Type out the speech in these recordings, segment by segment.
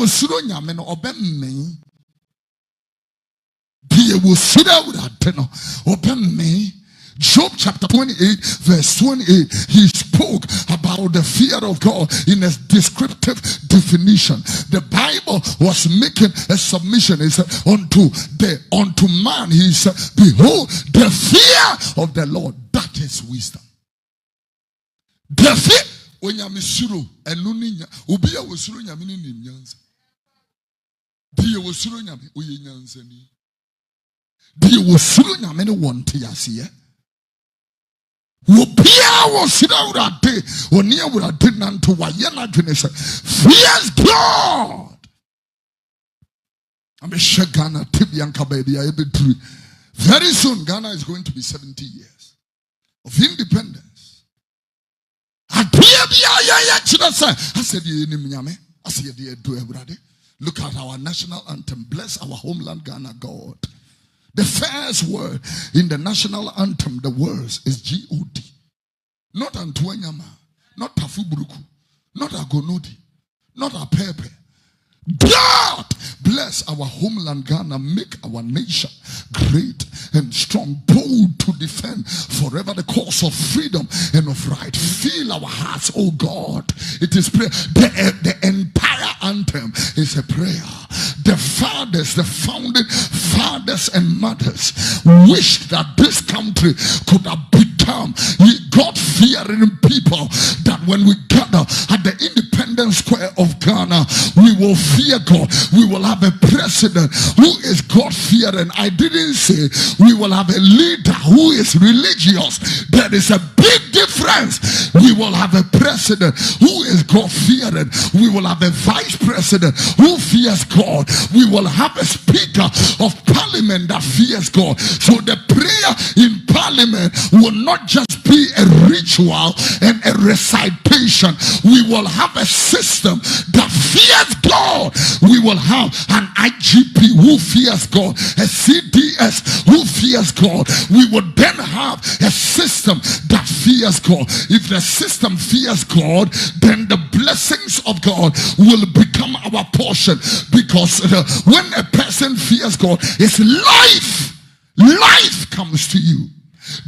Osuro Nyame no obemme. De Osuro obemme. Job chapter 28 verse 28, he spoke about the fear of God in a descriptive definition. The Bible was making a submission. He said, unto man, he said, behold, the fear of the Lord, that is wisdom. The fear when you misuro and nuninya ubiya Osuro Nyame ni nyanza. De Osuro Nyame oye nyanza ni. De Osuro Nyame ni wonte yase. Wopia wosira urade oni urade nanto wayena dwenese fears God. I'm a Ghana Tibianka baby. Very soon Ghana is going to be 70 years of independence. I said, look at our national anthem. Bless our homeland Ghana, God. The first word in the national anthem, the words is G-O-D. Not Antuanyama, not Tafuburuku, not Agonodi, not Apepe. God bless our homeland Ghana, make our nation great and strong, bold to defend forever the cause of freedom and of right. Fill our hearts, oh God. It is prayer. The entire anthem is a prayer. The fathers, the founding fathers and mothers wished that this country could have become God-fearing people, that when we gather at the Independence Square of Ghana, we will fear God. We will have a president who is God-fearing. I didn't say we will have a leader who is religious. There is a big difference. We will have a president who is God-fearing. We will have a vice president who fears God. We will have a speaker of parliament that fears God. So the prayer in parliament will not just be a ritual and a recitation. We will have a system that fears God. We will have an IGP who fears God, a CDS who fears God. We will then have a system that fears God. If the system fears God, then the blessings of God will become our portion, because when a person fears God, it's life comes to you.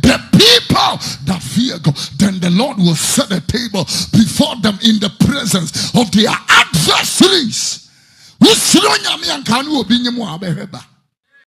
The people that fear God, then the Lord will set a table before them in the presence of their adversaries. Osuro Nyame anka no obi nyemu abeheba.